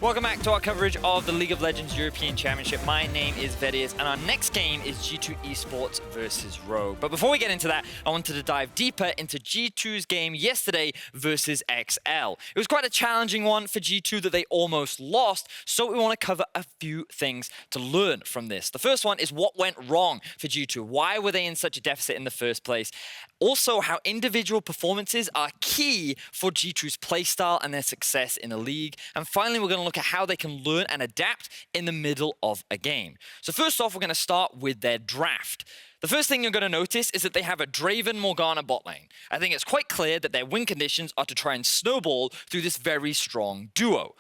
Welcome back to our coverage of the League of Legends European Championship. My name is Vedius, and our next game is G2 Esports versus Rogue. But before we get into that, I wanted to dive deeper into G2's game yesterday versus XL. It was quite a challenging one for G2 that they almost lost, so we want to cover a few things to learn from this. The first one is what went wrong for G2. Why were they in such a deficit in the first place? Also, how individual performances are key for G2's playstyle and their success in the league. And finally, we're going to look at how they can learn and adapt in the middle of a game. So first off, we're going to start with their draft. The first thing you're going to notice is that they have a Draven Morgana bot lane. I think it's quite clear that their win conditions are to try and snowball through this very strong duo.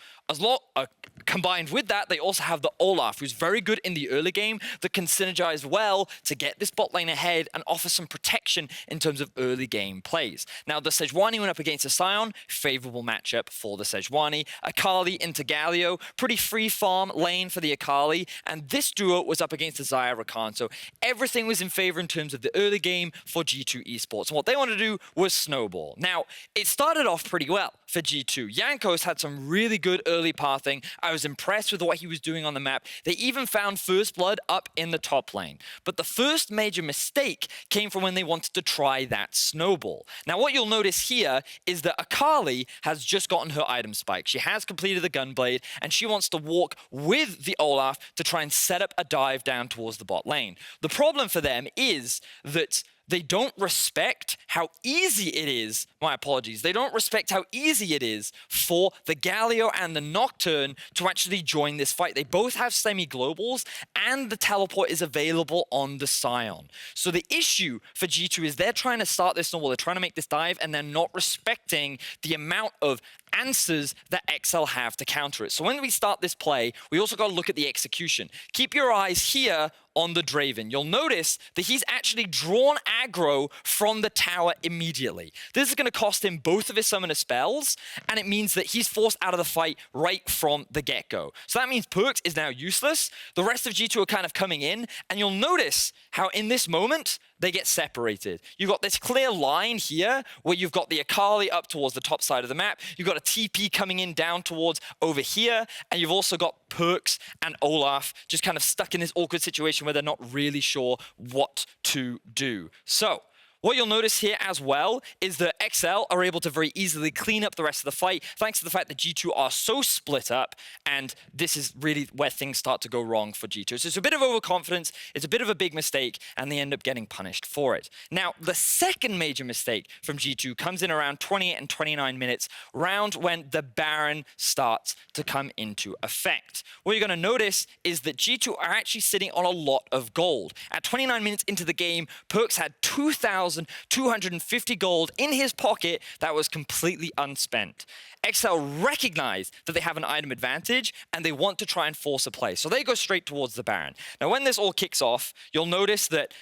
Combined with that, they also have the Olaf, who's very good in the early game, that can synergize well to get this bot lane ahead and offer some protection in terms of early game plays. Now, the Sejuani went up against a Sion, favorable matchup for the Sejuani. Akali into Galio, pretty free farm lane for the Akali, and this duo was up against the Xayah Rakan. So everything was in favor in terms of the early game for G2 Esports. And what they wanted to do was snowball. Now, it started off pretty well for G2. Jankos had some really good early pathing. I was impressed with what he was doing on the map. They even found First Blood up in the top lane. But the first major mistake came from when they wanted to try that snowball. Now, what you'll notice here is that Akali has just gotten her item spike. She has completed the Gunblade, and she wants to walk with the Olaf to try and set up a dive down towards the bot lane. The problem for them is that they don't respect how easy it is, my apologies, they don't respect how easy it is for the Galio and the Nocturne to actually join this fight. They both have semi-globals, and the teleport is available on the Sion. So the issue for G2 is they're trying to start this snowball, they're trying to make this dive, and they're not respecting the amount of answers that XL have to counter it. So when we start this play, we also got to look at the execution. Keep your eyes here on the Draven. You'll notice that he's actually drawn aggro from the tower immediately. This is going to cost him both of his summoner spells, and it means that he's forced out of the fight right from the get-go. So that means Perkz is now useless. The rest of G2 are kind of coming in, and you'll notice how in this moment, they get separated. You've got this clear line here where you've got the Akali up towards the top side of the map. You've got a TP coming in down towards over here. And you've also got Perkz and Olaf just kind of stuck in this awkward situation where they're not really sure what to do. So what you'll notice here as well is that XL are able to very easily clean up the rest of the fight thanks to the fact that G2 are so split up, and this is really where things start to go wrong for G2. So it's a bit of overconfidence, it's a bit of a big mistake, and they end up getting punished for it. Now, the second major mistake from G2 comes in around 28 and 29 minutes, round when the Baron starts to come into effect. What you're going to notice is that G2 are actually sitting on a lot of gold. At 29 minutes into the game, Perkz had 2,250 gold in his pocket that was completely unspent. XL recognize that they have an item advantage, and they want to try and force a play. So they go straight towards the Baron. Now, when this all kicks off, you'll notice that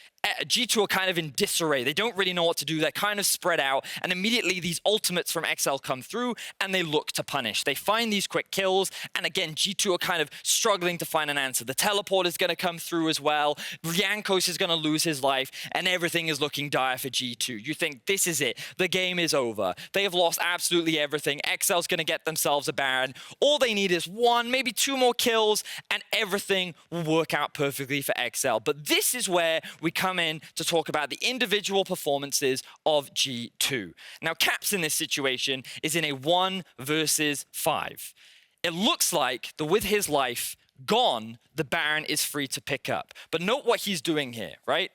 G2 are kind of in disarray. They don't really know what to do. They're kind of spread out. And immediately these ultimates from XL come through, and they look to punish. They find these quick kills. And again, G2 are kind of struggling to find an answer. The teleport is going to come through as well. Jankos is going to lose his life, and everything is looking dire for G2. You think this is it. The game is over. They have lost absolutely everything. XL's going to get themselves a Baron. All they need is one, maybe two more kills, and everything will work out perfectly for XL. But this is where we come in to talk about the individual performances of G2. Now, Caps in this situation is in a 1 versus 5. It looks like that with his life gone, the Baron is free to pick up. But note what he's doing here, right?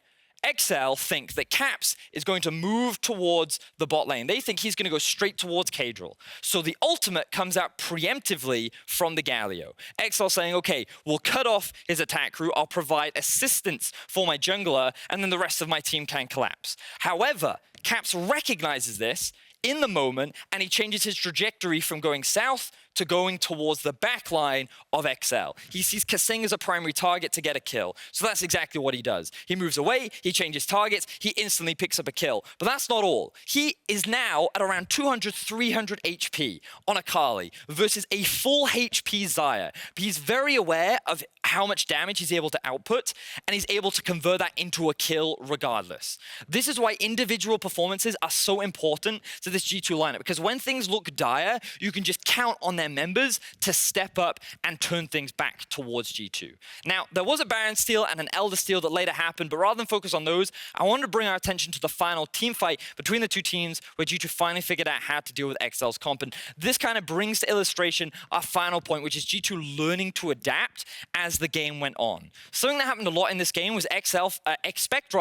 XL think that Caps is going to move towards the bot lane. They think he's going to go straight towards Cadril. So the ultimate comes out preemptively from the Galio. XL saying, okay, we'll cut off his attack crew. I'll provide assistance for my jungler, and then the rest of my team can collapse. However, Caps recognizes this in the moment, and he changes his trajectory from going south to going towards the back line of XL. He sees Kasing as a primary target to get a kill. So that's exactly what he does. He moves away, he changes targets, he instantly picks up a kill. But that's not all. He is now at around 200, 300 HP on Akali versus a full HP Xayah. But he's very aware of how much damage he's able to output, and he's able to convert that into a kill regardless. This is why individual performances are so important to this G2 lineup, because when things look dire, you can just count on their members to step up and turn things back towards G2. Now, there was a Baron steal and an Elder steal that later happened, but rather than focus on those, I wanted to bring our attention to the final team fight between the two teams where G2 finally figured out how to deal with XL's comp. And this kind of brings to illustration our final point, which is G2 learning to adapt as the game went on. Something that happened a lot in this game was Expect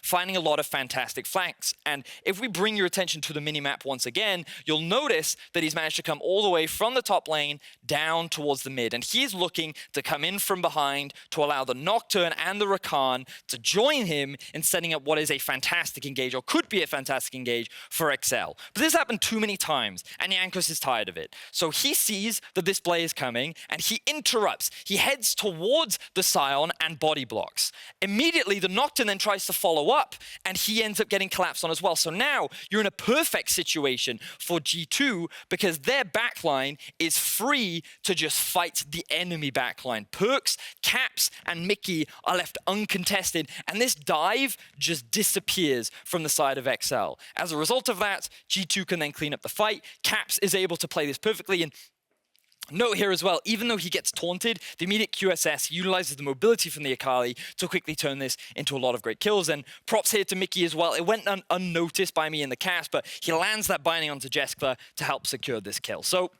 finding a lot of fantastic flanks. And if we bring your attention to the minimap once again, you'll notice that he's managed to come all the way from the top lane down towards the mid. And he's looking to come in from behind to allow the Nocturne and the Rakan to join him in setting up what is a fantastic engage, or could be a fantastic engage, for XL. But this happened too many times, and Jankos is tired of it. So he sees that this play is coming, and he interrupts. He heads towards the Sion and body blocks. Immediately, the Nocturne then tries to follow up, and he ends up getting collapsed on as well. So now you're in a perfect situation for G2 because their backline is free to just fight the enemy backline. Perkz, Caps, and Mikyx are left uncontested, and this dive just disappears from the side of XL. As a result of that, G2 can then clean up the fight. Caps is able to play this perfectly, and note here as well, even though he gets taunted, the immediate QSS utilizes the mobility from the Akali to quickly turn this into a lot of great kills. And props here to Mikyx as well. It went unnoticed by me in the cast, but he lands that binding onto Jeskla to help secure this kill. So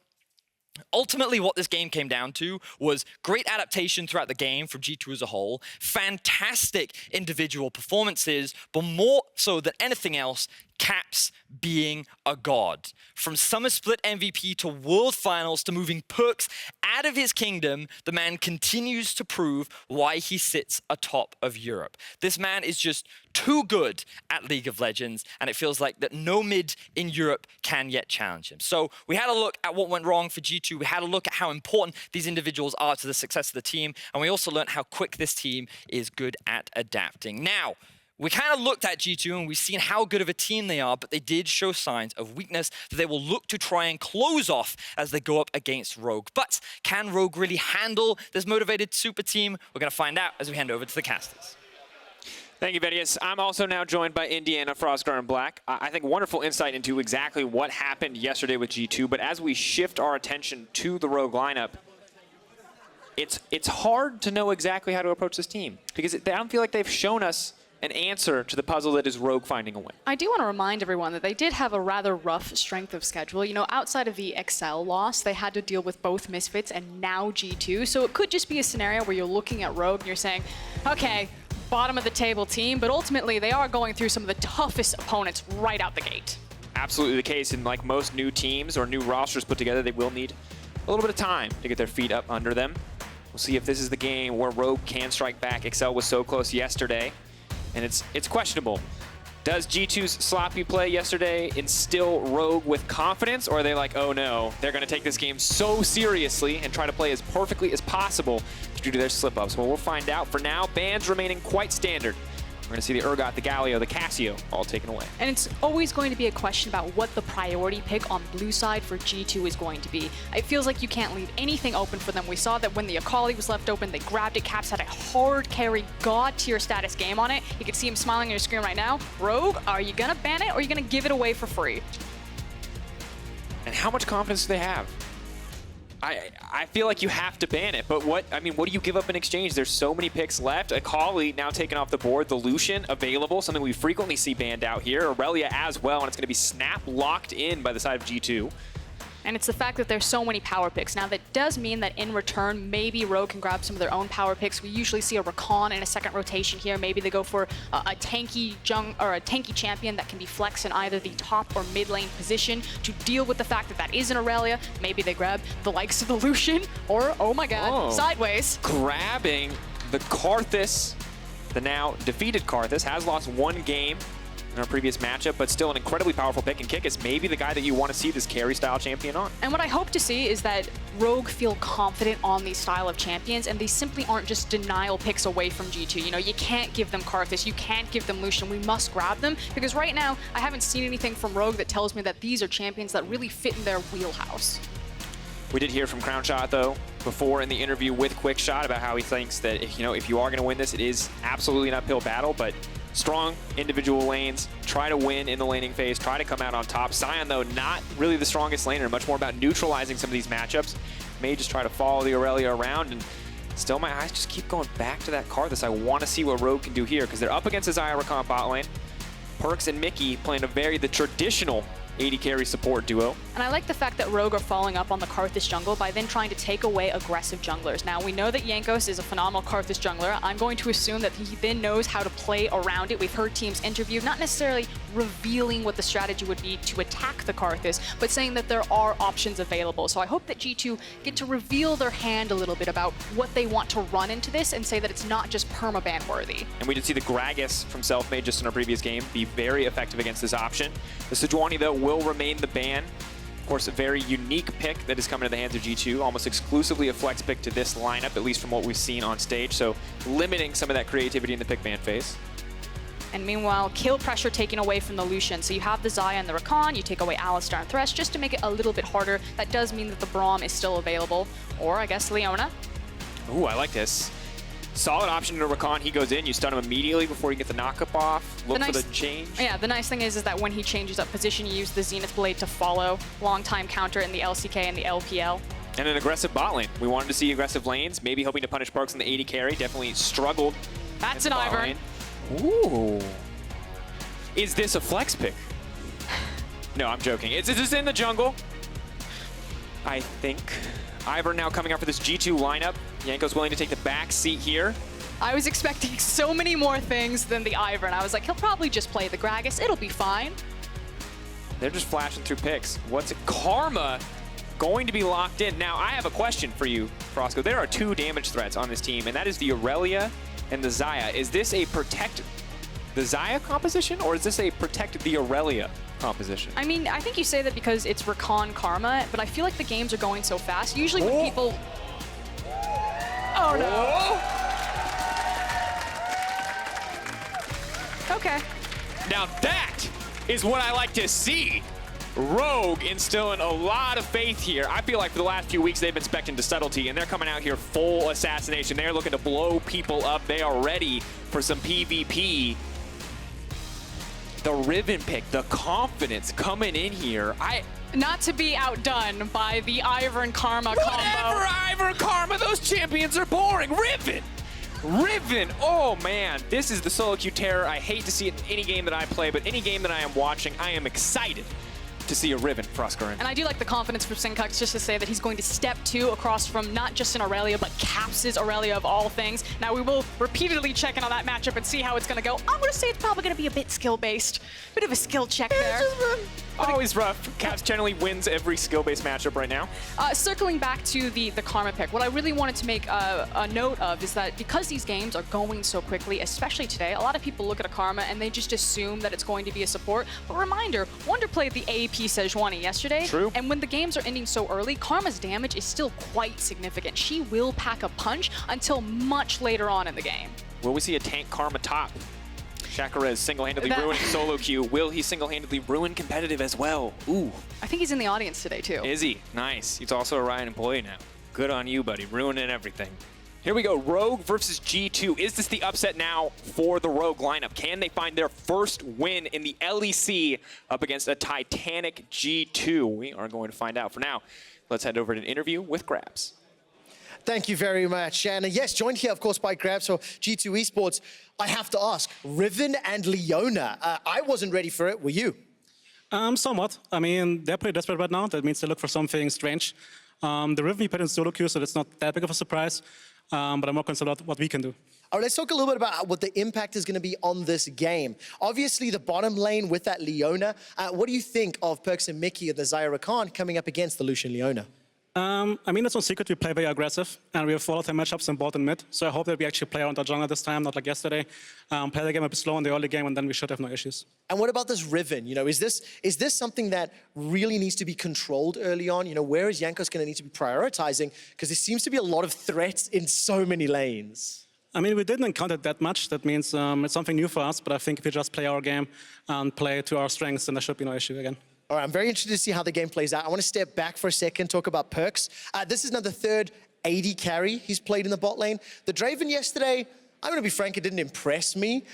ultimately, what this game came down to was great adaptation throughout the game from G2 as a whole, fantastic individual performances, but more so than anything else, Caps being a god. From Summer Split MVP to World Finals to moving Perkz out of his kingdom, the man continues to prove why he sits atop of Europe. This man is just too good at League of Legends, and it feels like that no mid in Europe can yet challenge him. So we had a look at what went wrong for G2. We had a look at how important these individuals are to the success of the team, and we also learned how quick this team is good at adapting. Now, we kind of looked at G2 and we've seen how good of a team they are, but they did show signs of weakness that they will look to try and close off as they go up against Rogue. But can Rogue really handle this motivated super team? We're going to find out as we hand over to the casters. Thank you, Vedius. I'm also now joined by Indiana, Froskurinn, Black. I think wonderful insight into exactly what happened yesterday with G2, but as we shift our attention to the Rogue lineup, it's hard to know exactly how to approach this team because I don't feel like they've shown us an answer to the puzzle that is Rogue finding a win. I do want to remind everyone that they did have a rather rough strength of schedule. You know, outside of the XL loss, they had to deal with both Misfits and now G2. So it could just be a scenario where you're looking at Rogue and you're saying, okay, bottom of the table team, but ultimately they are going through some of the toughest opponents right out the gate. Absolutely the case. And like most new teams or new rosters put together, they will need a little bit of time to get their feet up under them. We'll see if this is the game where Rogue can strike back. XL was so close yesterday. And it's questionable. Does G2's sloppy play yesterday instill Rogue with confidence, or are they like, oh no, they're going to take this game so seriously and try to play as perfectly as possible due to their slip-ups? Well, we'll find out. For now, bans remaining quite standard. We're going to see the Urgot, the Galio, the Casio all taken away. And it's always going to be a question about what the priority pick on blue side for G2 is going to be. It feels like you can't leave anything open for them. We saw that when the Akali was left open, they grabbed it. Caps had a hard carry, god tier status game on it. You can see him smiling on your screen right now. Rogue, are you going to ban it or are you going to give it away for free? And how much confidence do they have? I feel like you have to ban it, but what do you give up in exchange? There's so many picks left. Akali now taken off the board. The Lucian available, something we frequently see banned out here. Irelia as well, and it's going to be snap locked in by the side of G2. And it's the fact that there's so many power picks. Now that does mean that in return, maybe Rogue can grab some of their own power picks. We usually see a Rakan in a second rotation here. Maybe they go for a tanky champion that can be flexed in either the top or mid lane position to deal with the fact that that is an Irelia. Maybe they grab the likes of the Lucian or, oh my god, sideways. Grabbing the Karthus, the now defeated Karthus, has lost one game in our previous matchup, but still an incredibly powerful pick, and Kikis may be the guy that you want to see this carry-style champion on. And what I hope to see is that Rogue feel confident on these style of champions, and they simply aren't just denial picks away from G2. You know, you can't give them Karthus, you can't give them Lucian, we must grab them, because right now, I haven't seen anything from Rogue that tells me that these are champions that really fit in their wheelhouse. We did hear from Crownshot, though, before in the interview with Quickshot about how he thinks that, if you are going to win this, it is absolutely an uphill battle, but strong individual lanes, try to win in the laning phase, try to come out on top. Sion, though, not really the strongest laner, much more about neutralizing some of these matchups. May just try to follow the Irelia around, and still my eyes just keep going back to that Karthus. I want to see what Rogue can do here, because they're up against his Xayah Rakan bot lane. Perkz and Mikyx playing the traditional AD carry support duo. And I like the fact that Rogue are following up on the Karthus jungle by then trying to take away aggressive junglers. Now, we know that Jankos is a phenomenal Karthus jungler. I'm going to assume that he then knows how to play around it. We've heard teams interview, not necessarily revealing what the strategy would be to attack the Karthus, but saying that there are options available. So I hope that G2 get to reveal their hand a little bit about what they want to run into this and say that it's not just permaban worthy. And we did see the Grabbz from Selfmade just in our previous game be very effective against this option. The Sejuani, though, will remain the ban. Of course, a very unique pick that is coming to the hands of G2, almost exclusively a flex pick to this lineup, at least from what we've seen on stage, so limiting some of that creativity in the pick ban phase. And meanwhile, kill pressure taken away from the Lucian. So you have the Xayah and the Rakan, you take away Alistar and Thresh just to make it a little bit harder. That does mean that the Braum is still available, or I guess Leona. Ooh, I like this. Solid option to Rakan. He goes in, you stun him immediately before you get the knockup off. Look for the change. Yeah, the nice thing is that when he changes up position, you use the Zenith Blade to follow. Long time counter in the LCK and the LPL. And an aggressive bot lane. We wanted to see aggressive lanes, maybe hoping to punish Perkz in the AD carry. Definitely struggled. That's an Ivern. Ooh. Is this a flex pick? No, I'm joking. Is this in the jungle? I think. Ivern now coming out for this G2 lineup. Jankos willing to take the back seat here. I was expecting so many more things than the Ivern. I was like, he'll probably just play the Gragas. It'll be fine. They're just flashing through picks. What's it? Karma going to be locked in. Now, I have a question for you, Frosco. There are two damage threats on this team, and that is the Irelia and the Xayah. Is this a protect the Xayah composition, or is this a protect the Irelia composition? I mean, I think you say that because it's Rakan Karma, but I feel like the games are going so fast. Usually when people... Oh, no. Okay. Now that is what I like to see. Rogue instilling a lot of faith here. I feel like for the last few weeks they've been spec'd into subtlety, and they're coming out here full assassination. They're looking to blow people up. They are ready for some PvP. The Riven pick, the confidence coming in here. Not to be outdone by the Ivern Karma combo. Whatever, Ivern Karma, those champions are boring. Riven, oh man, this is the solo queue terror. I hate to see it in any game that I play, but any game that I am watching, I am excited to see a Riven, Froskurinn. And I do like the confidence from Sencux just to say that he's going to step 2 across from not just an Irelia, but Caps' Irelia of all things. Now we will repeatedly check in on that matchup and see how it's going to go. I'm going to say it's probably going to be a bit skill-based. Bit of a skill check there. Always rough. Caps generally wins every skill-based matchup right now. Circling back to the Karma pick, what I really wanted to make a note of is that because these games are going so quickly, especially today, a lot of people look at a Karma and they just assume that it's going to be a support. But reminder, Wunder played the AP Sejuani yesterday. True. And when the games are ending so early, Karma's damage is still quite significant. She will pack a punch until much later on in the game. Will we see a tank Karma top? Shakarez single-handedly ruining solo queue. Will he single-handedly ruin competitive as well? Ooh. I think he's in the audience today, too. Is he? Nice. He's also a Riot employee now. Good on you, buddy. Ruining everything. Here we go. Rogue versus G2. Is this the upset now for the Rogue lineup? Can they find their first win in the LEC up against a Titanic G2? We are going to find out. For now, let's head over to an interview with Grabbz. Thank you very much. And yes, joined here, of course, by Grabbz for G2 Esports. I have to ask, Riven and Leona, I wasn't ready for it. Were you? Somewhat. I mean, they're pretty desperate right now. That means they look for something strange. The Riven we put in solo queue, so that's not that big of a surprise. But I'm more concerned about what we can do. All right, let's talk a little bit about what the impact is going to be on this game. Obviously, the bottom lane with that Leona. What do you think of Perkz and Mikyx and the Xayah Rakan coming up against the Lucian Leona? I mean, it's no secret we play very aggressive, and we have volatile matchups in bot and mid. So I hope that we actually play around our jungle this time, not like yesterday. Play the game a bit slow in the early game, and then we should have no issues. And what about this Riven? You know, is this something that really needs to be controlled early on? You know, where is Jankos going to need to be prioritizing? Because there seems to be a lot of threats in so many lanes. I mean, we didn't encounter that much. That means it's something new for us. But I think if we just play our game and play to our strengths, then there should be no issue again. All right, I'm very interested to see how the game plays out. I want to step back for a second, talk about Perkz. This is now the third AD carry he's played in the bot lane. The Draven yesterday, I'm going to be frank, it didn't impress me.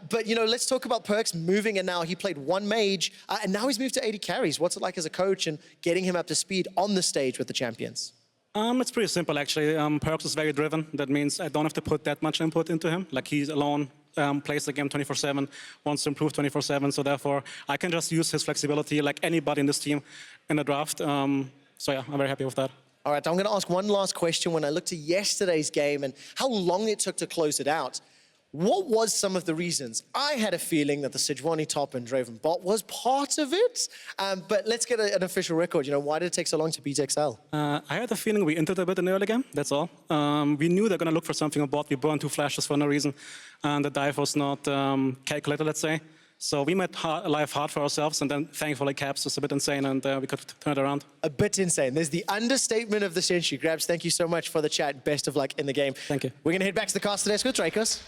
But, you know, let's talk about Perkz moving, and now he played one mage, and now he's moved to AD carries. What's it like as a coach and getting him up to speed on the stage with the champions? It's pretty simple, actually. Perkz is very driven. That means I don't have to put that much input into him. Like, he's alone, plays the game 24/7, wants to improve 24/7. So therefore, I can just use his flexibility like anybody in this team in the draft. So yeah, I'm very happy with that. All right, I'm going to ask one last question. When I looked at yesterday's game and how long it took to close it out, what was some of the reasons? I had a feeling that the Sejuani top and Draven bot was part of it, but let's get an official record. You know, why did it take so long to beat XL? I had a feeling we entered a bit in the early game, that's all. We knew they're going to look for something on bot. We burned 2 flashes for no reason, and the dive was not calculated, let's say. So we made life hard for ourselves, and then thankfully Caps was a bit insane, and we could turn it around. A bit insane. There's the understatement of the century. Grabbz, thank you so much for the chat. Best of luck in the game. Thank you. We're going to head back to the caster desk with Drakos.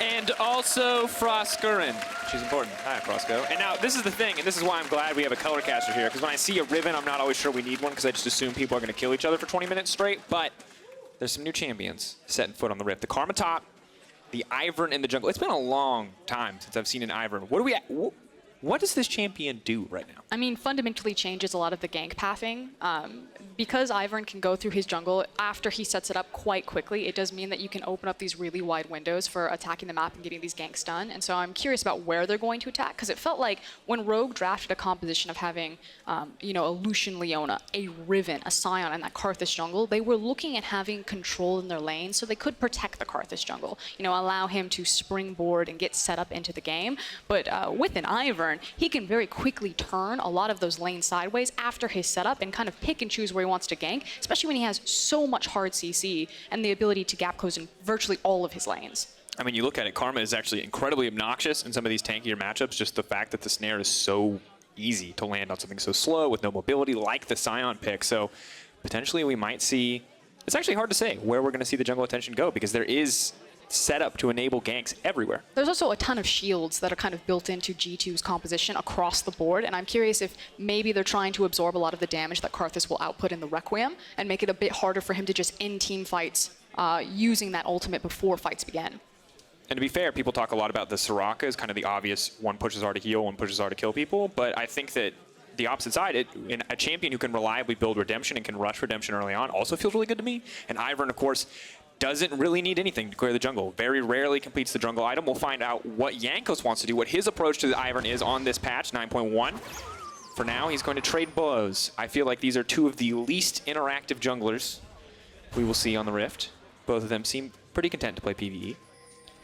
And also Froskurinn. She's important. Hi, Frosco. And now, this is the thing, and this is why I'm glad we have a color caster here, because when I see a Riven, I'm not always sure we need one, because I just assume people are going to kill each other for 20 minutes straight, but there's some new champions setting foot on the Rift. The Karma top, the Ivern in the jungle. It's been a long time since I've seen an Ivern. What does this champion do right now? I mean, fundamentally changes a lot of the gank pathing. Because Ivern can go through his jungle after he sets it up quite quickly, it does mean that you can open up these really wide windows for attacking the map and getting these ganks done. And so I'm curious about where they're going to attack, because it felt like when Rogue drafted a composition of having, you know, a Lucian Leona, a Riven, a Sion, and that Karthus jungle, they were looking at having control in their lane so they could protect the Karthus jungle, you know, allow him to springboard and get set up into the game. But with an Ivern, he can very quickly turn a lot of those lanes sideways after his setup and kind of pick and choose where he wants to gank, especially when he has so much hard CC and the ability to gap close in virtually all of his lanes. I mean, you look at it, Karma is actually incredibly obnoxious in some of these tankier matchups, just the fact that the snare is so easy to land on something so slow with no mobility like the Sion pick. So potentially we might see, it's actually hard to say where we're going to see the jungle attention go, because there is set up to enable ganks everywhere. There's also a ton of shields that are kind of built into G2's composition across the board, and I'm curious if maybe they're trying to absorb a lot of the damage that Karthus will output in the Requiem and make it a bit harder for him to just end team fights using that ultimate before fights begin. And to be fair, people talk a lot about the Soraka as kind of the obvious one pushes hard to heal, one pushes hard to kill people, but I think that the opposite side, a champion who can reliably build Redemption and can rush Redemption early on also feels really good to me. And Ivern, of course, doesn't really need anything to clear the jungle. Very rarely completes the jungle item. We'll find out what Jankos wants to do, what his approach to the Ivern is on this patch, 9.1. For now, he's going to trade blows. I feel like these are 2 of the least interactive junglers we will see on the Rift. Both of them seem pretty content to play PvE.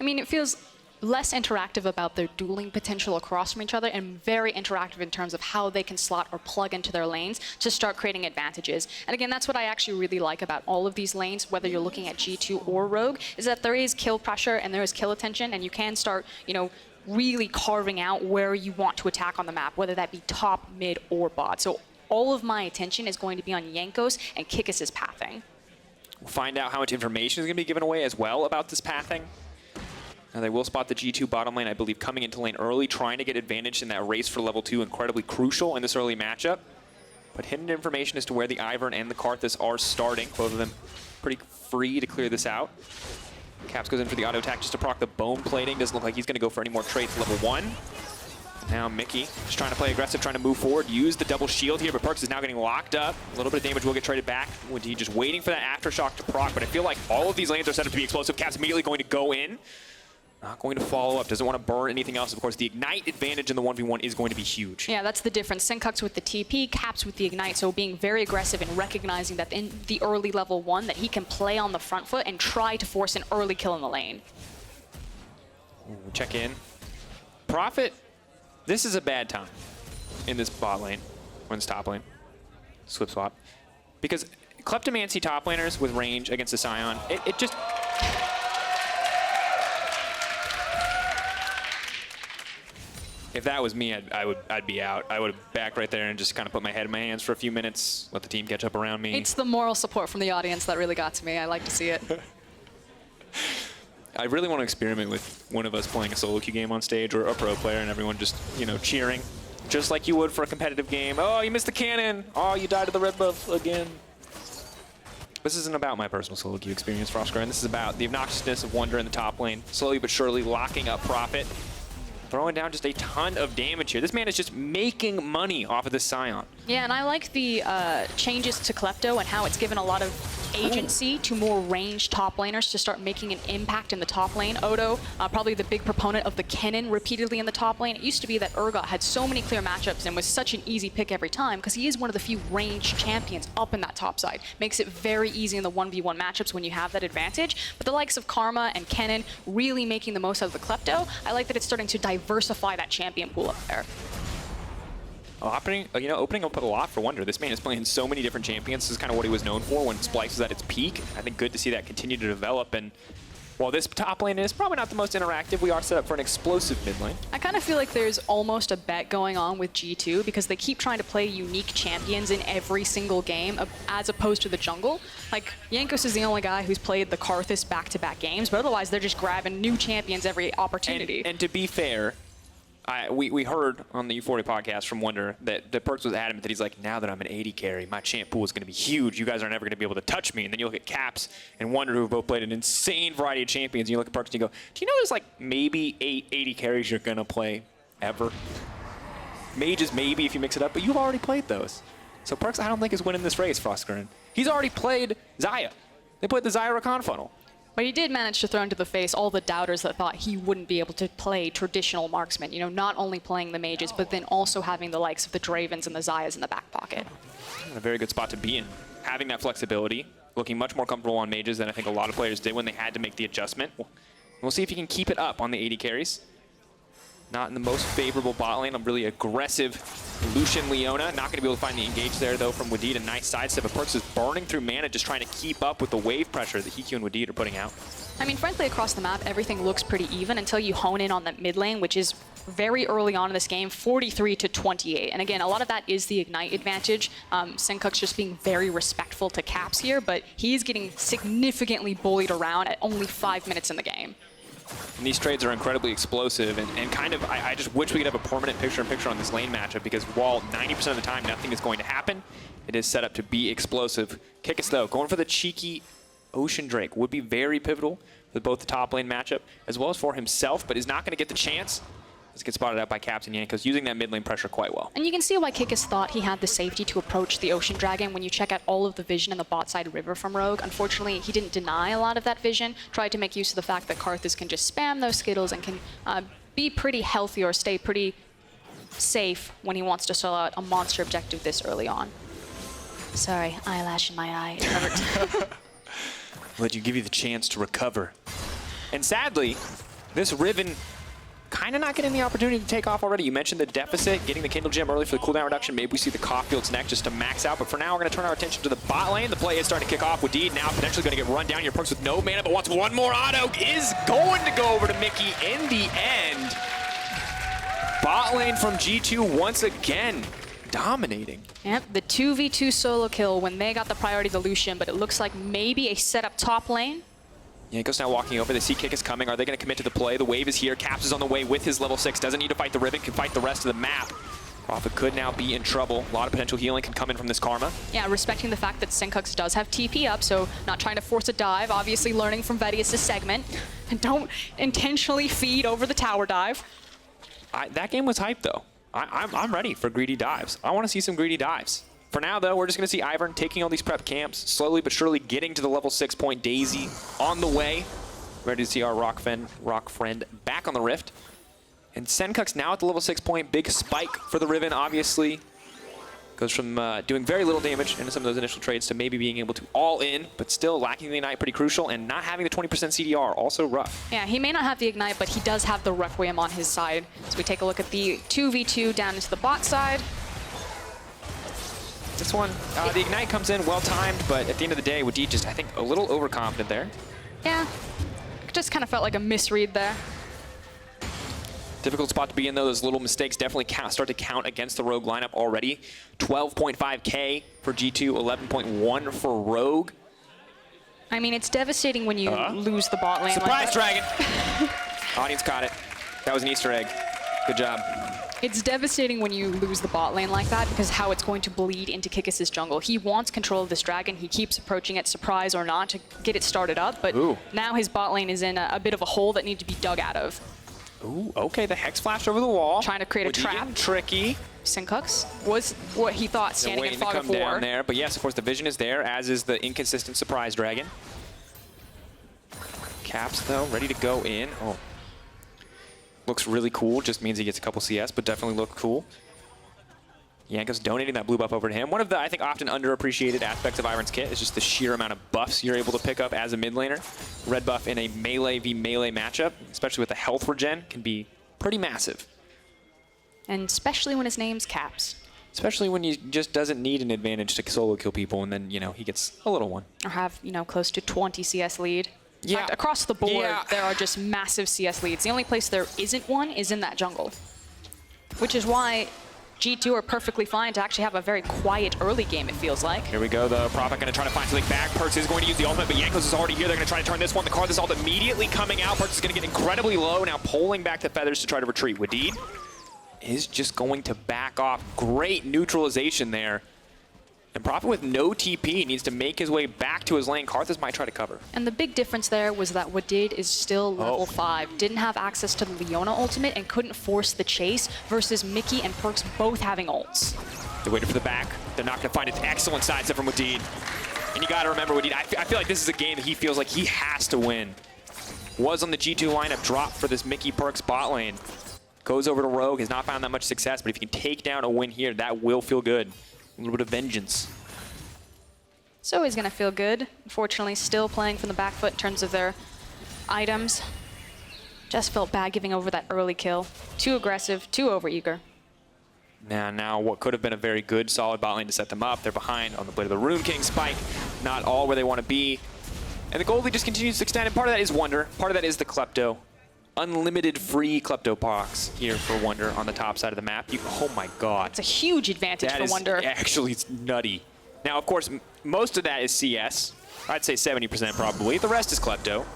I mean, it feels less interactive about their dueling potential across from each other and very interactive in terms of how they can slot or plug into their lanes to start creating advantages. And again, that's what I actually really like about all of these lanes, whether you're looking at G2 or Rogue, is that there is kill pressure and there is kill attention, and you can start, you know, really carving out where you want to attack on the map, whether that be top, mid, or bot. So all of my attention is going to be on Jankos and Kikis' pathing. We'll find out how much information is going to be given away as well about this pathing. Now they will spot the G2 bottom lane, I believe, coming into lane early, trying to get advantage in that race for level 2, incredibly crucial in this early matchup. But hidden information as to where the Ivern and the Karthus are starting, both of them pretty free to clear this out. Caps goes in for the auto attack just to proc the bone plating. Doesn't look like he's going to go for any more trades level 1. Now Mikyx just trying to play aggressive, trying to move forward, use the double shield here, but Perkz is now getting locked up. A little bit of damage will get traded back. He's just waiting for that aftershock to proc, but I feel like all of these lanes are set up to be explosive. Caps immediately going to go in. Not going to follow up, doesn't want to burn anything else. Of course, the Ignite advantage in the 1v1 is going to be huge. Yeah, that's the difference. Sencux with the TP, Caps with the Ignite, so being very aggressive and recognizing that in the early level 1 that he can play on the front foot and try to force an early kill in the lane. Ooh, check in. Prophet, this is a bad time in this bot lane, or in this top lane. Slip swap. Because Kleptomancy top laners with range against the Sion, it just... If that was me, I'd be out. I would have back right there and just kind of put my head in my hands for a few minutes, let the team catch up around me. It's the moral support from the audience that really got to me. I like to see it. I really want to experiment with one of us playing a solo queue game on stage, or a pro player, and everyone just, you know, cheering, just like you would for a competitive game. Oh, you missed the cannon. Oh, you died to the red buff again. This isn't about my personal solo queue experience, Froskurinn. This is about the obnoxiousness of Wunder in the top lane, slowly but surely locking up Profit, throwing down just a ton of damage here. This man is just making money off of this Sion. Yeah, and I like the changes to Klepto and how it's given a lot of agency to more ranged top laners to start making an impact in the top lane. Odo, probably the big proponent of the Kennen repeatedly in the top lane. It used to be that Urgot had so many clear matchups and was such an easy pick every time because he is one of the few ranged champions up in that top side. Makes it very easy in the 1v1 matchups when you have that advantage. But the likes of Karma and Kennen really making the most out of the Klepto. I like that it's starting to diversify that champion pool up there. Opening up a lot for Wunder. This man is playing so many different champions. This is kind of what he was known for when Splice was at its peak. I think good to see that continue to develop. And while this top lane is probably not the most interactive, we are set up for an explosive mid lane. I kind of feel like there's almost a bet going on with G2 because they keep trying to play unique champions in every single game as opposed to the jungle. Like, Jankos is the only guy who's played the Karthus back-to-back games, but otherwise they're just grabbing new champions every opportunity. And to be fair, we heard on the U40 podcast from Wunder that Perkz was adamant that he's like, now that I'm an AD carry, my champ pool is going to be huge. You guys are never going to be able to touch me. And then you look at Caps and Wunder, who have both played an insane variety of champions. And you look at Perkz and you go, do you know there's like maybe 8 AD carries you're going to play ever? Mages maybe if you mix it up, but you've already played those. So Perkz, I don't think, is winning this race, Froskurinn. He's already played Xayah. They played the Xayah Rakan funnel. But he did manage to throw into the face all the doubters that thought he wouldn't be able to play traditional marksman. You know, not only playing the mages, but then also having the likes of the Dravens and the Xayahs in the back pocket. A very good spot to be in. Having that flexibility, looking much more comfortable on mages than I think a lot of players did when they had to make the adjustment. We'll see if he can keep it up on the AD carries. Not in the most favorable bot lane. A really aggressive Lucian Leona. Not going to be able to find the engage there, though, from Wadid. A nice sidestep. But Perkz is burning through mana, just trying to keep up with the wave pressure that HeaQ and Wadid are putting out. I mean, frankly, across the map, everything looks pretty even until you hone in on that mid lane, which is very early on in this game, 43-28. And again, a lot of that is the Ignite advantage. Sencux just being very respectful to Caps here, but he's getting significantly bullied around at only 5 minutes in the game. And these trades are incredibly explosive, and kind of, I just wish we could have a permanent picture-in-picture on this lane matchup, because while 90% of the time nothing is going to happen, it is set up to be explosive. Kikis, though, going for the cheeky Ocean Drake would be very pivotal for both the top lane matchup as well as for himself, but is not going to get the chance. Let's get spotted out by Caps and Jankos, using that mid lane pressure quite well. And you can see why Kikis thought he had the safety to approach the Ocean Dragon when you check out all of the vision in the bot side river from Rogue. Unfortunately, he didn't deny a lot of that vision, tried to make use of the fact that Karthus can just spam those Skittles and can be pretty healthy or stay pretty safe when he wants to sell out a monster objective this early on. Sorry, eyelash in my eye. It hurt. Let you give you the chance to recover. And sadly, this Riven kind of not getting the opportunity to take off already. You mentioned the deficit, getting the Kindle Gem early for the cooldown reduction. Maybe we see the Caulfield's next just to max out. But for now, we're going to turn our attention to the bot lane. The play is starting to kick off. Wadid now potentially going to get run down here. Perkz with no mana, but wants one more auto. Is going to go over to Mikyx in the end. Bot lane from G2 once again dominating. Yep, the 2v2 solo kill when they got the priority to Lucian, but it looks like maybe a setup top lane. Jankos now walking over. They see Kikis coming. Are they going to commit to the play? The wave is here. Caps is on the way with his level 6. Doesn't need to fight the Riven. Can fight the rest of the map. Profit could now be in trouble. A lot of potential healing can come in from this Karma. Yeah, respecting the fact that Sencux does have TP up, so not trying to force a dive. Obviously learning from Vedius' segment. And don't intentionally feed over the tower dive. That game was hyped, though. I'm ready for greedy dives. I want to see some greedy dives. For now, though, we're just going to see Ivern taking all these prep camps, slowly but surely getting to the level 6 point Daisy on the way. Ready to see our rock friend back on the Rift. And Sencux now at the level 6 point. Big spike for the Riven, obviously. Goes from doing very little damage into some of those initial trades to maybe being able to all in, but still lacking the Ignite, pretty crucial, and not having the 20% CDR, also rough. Yeah, he may not have the Ignite, but he does have the Requiem on his side. So we take a look at the 2v2 down into the bot side. This one, the Ignite comes in well-timed, but at the end of the day, Wadid just, I think, a little overconfident there. Yeah, it just kind of felt like a misread there. Difficult spot to be in, though. Those little mistakes definitely start to count against the Rogue lineup already. 12.5K for G2, 11.1 for Rogue. I mean, it's devastating when you lose the bot lane. Surprise like that. Dragon! Audience caught it. That was an Easter egg. Good job. It's devastating when you lose the bot lane like that because how it's going to bleed into Kikis' jungle. He wants control of this dragon. He keeps approaching it, surprise or not, to get it started up. But now his bot lane is in a bit of a hole that needs to be dug out of. Ooh, okay, the Hex flash over the wall. Trying to create a trap. Tricky. Sencux was what he thought standing in fog of war. Down there, but yes, of course, the vision is there, as is the inconsistent surprise dragon. Caps, though, ready to go in. Oh. Looks really cool, just means he gets a couple CS, but definitely look cool. Jankos donating that blue buff over to him. One of the, I think, often underappreciated aspects of Ivern's kit is just the sheer amount of buffs you're able to pick up as a mid laner. Red buff in a melee v melee matchup, especially with the health regen, can be pretty massive. And especially when his name's Caps. Especially when he just doesn't need an advantage to solo kill people, and then, you know, he gets a little one. Or have, you know, close to 20 CS lead. In Yeah. fact, across the board, Yeah. there are just massive CS leads. The only place there isn't one is in that jungle. Which is why G2 are perfectly fine to actually have a very quiet early game, it feels like. Here we go, the Prophet going to try to find something back. Perkz is going to use the ultimate, but Jankos is already here. They're going to try to turn this one. The Karthus ult immediately coming out. Perkz is going to get incredibly low, now pulling back the feathers to try to retreat. Wadid is just going to back off. Great neutralization there. And Prophet with no TP needs to make his way back to his lane. Karthus might try to cover. And the big difference there was that Wadid is still level 5, didn't have access to the Leona ultimate and couldn't force the chase versus Mikyx and Perkz both having ults. They're waiting for the back. They're not going to find an excellent sidestep from Wadid. And you got to remember, Wadid, I feel like this is a game that he feels like he has to win. Was on the G2 lineup, dropped for this Mikyx Perkz bot lane. Goes over to Rogue, has not found that much success, but if you can take down a win here, that will feel good. A little bit of vengeance. So he's going to feel good. Unfortunately, still playing from the back foot in terms of their items. Just felt bad giving over that early kill. Too aggressive, too overeager. Now what could have been a very good, solid bot lane to set them up. They're behind on the Blade of the Rune King spike. Not all where they want to be. And the gold lead just continues to extend. And part of that is Wunder. Part of that is the Klepto. Unlimited free Klepto box here for Wunder on the top side of the map. Oh my god. It's a huge advantage for Wunder. Actually, it's nutty. Now, of course, most of that is CS. I'd say 70% probably. The rest is Klepto.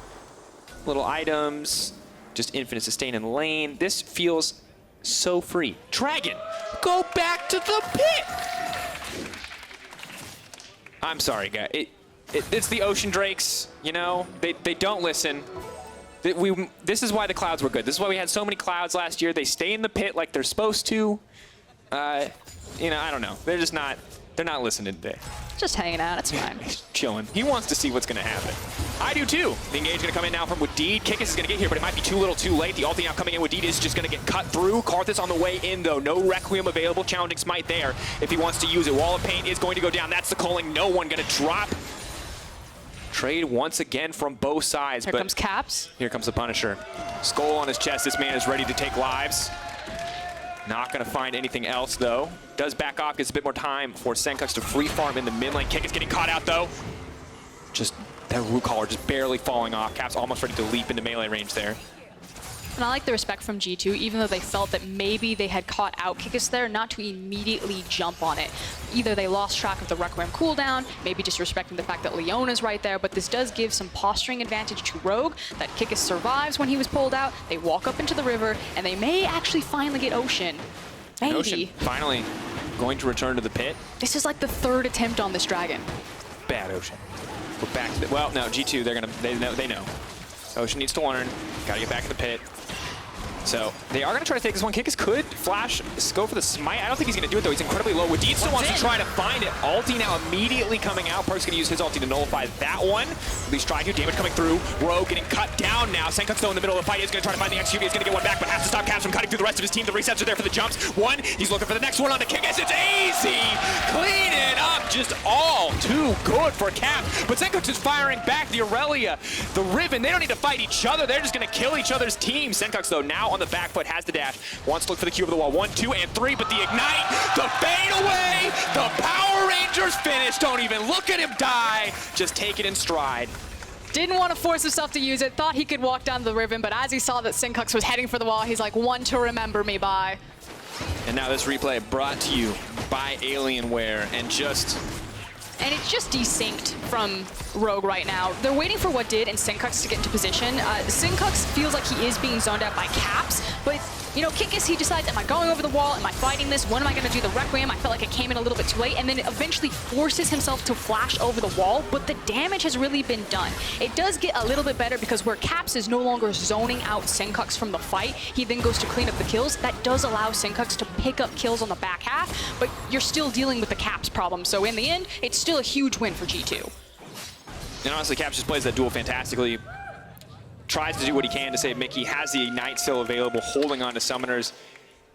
Little items, just infinite sustain in the lane. This feels so free. Dragon, go back to the pit! I'm sorry, guys. It's the Ocean Drakes, you know? They don't listen. This is why the clouds were good. This is why we had so many clouds last year. They stay in the pit like they're supposed to. You know, I don't know. They're just not... They're not listening today. Just hanging out, it's fine. He's chilling. He wants to see what's going to happen. I do too. The engage is going to come in now from Wadid. Kikis is going to get here, but it might be too little too late. The ulti now coming in. Wadid is just going to get cut through. Karthus on the way in though. No Requiem available. Challenging Smite there if he wants to use it. Wall of Pain is going to go down. That's the calling. No one going to drop. Trade once again from both sides. Here comes Caps. Here comes the Punisher. Skull on his chest. This man is ready to take lives. Not going to find anything else, though. Does back off, gets a bit more time for Sencux to free farm in the mid lane. Kikis getting caught out, though. Just that root collar just barely falling off. Cap's almost ready to leap into melee range there. And I like the respect from G2, even though they felt that maybe they had caught out Kikis there, not to immediately jump on it. Either they lost track of the Requiem cooldown, maybe just respecting the fact that Leona's right there, but this does give some posturing advantage to Rogue, that Kikis survives when he was pulled out, they walk up into the river, and they may actually finally get Ocean. Maybe. Ocean finally going to return to the pit. This is like the third attempt on this dragon. Bad Ocean. We're back to the, well, no, G2, they know. Ocean needs to learn. Gotta get back in the pit. So they are going to try to take this one. Kikis could flash, go for the smite. I don't think he's going to do it, though. He's incredibly low. Wadid still wants to try to find it. Ulti now immediately coming out. Perkz going to use his ulti to nullify that one. At least try to. Damage coming through. Rogue getting cut down now. Sencux still in the middle of the fight. He's going to try to find the XQV. He's going to get one back, but has to stop Caps from cutting through the rest of his team. The resets are there for the jumps. One. He's looking for the next one on the Kikis. It's easy. Clean it up. Just all too good for Cap. But Sencux is firing back. The Irelia, the Riven, they don't need to fight each other. They're just going to kill each other's team. Sencux, though, now on the back foot, has the dash. Wants to look for the Q over the wall. 1, 2, and 3, but the ignite, the fade away, the Power Rangers finish. Don't even look at him die. Just take it in stride. Didn't want to force himself to use it. Thought he could walk down the Riven, but as he saw that Sencux was heading for the wall, he's like, one to remember me by. And now this replay brought to you by Alienware, and just... And it's just desynced from Rogue right now. They're waiting for Wadid and Sencux to get into position. Sencux feels like he is being zoned out by Caps, but You know, Kikis, he decides, am I going over the wall? Am I fighting this? When am I going to do the Requiem? I felt like it came in a little bit too late, and then eventually forces himself to flash over the wall, but the damage has really been done. It does get a little bit better because where Caps is no longer zoning out Sencux from the fight, he then goes to clean up the kills. That does allow Sencux to pick up kills on the back half, but you're still dealing with the Caps problem. So in the end, it's still a huge win for G2. And honestly, Caps just plays that duel fantastically. Tries to do what he can to save Mikyx, has the Ignite still available, holding on to Summoners.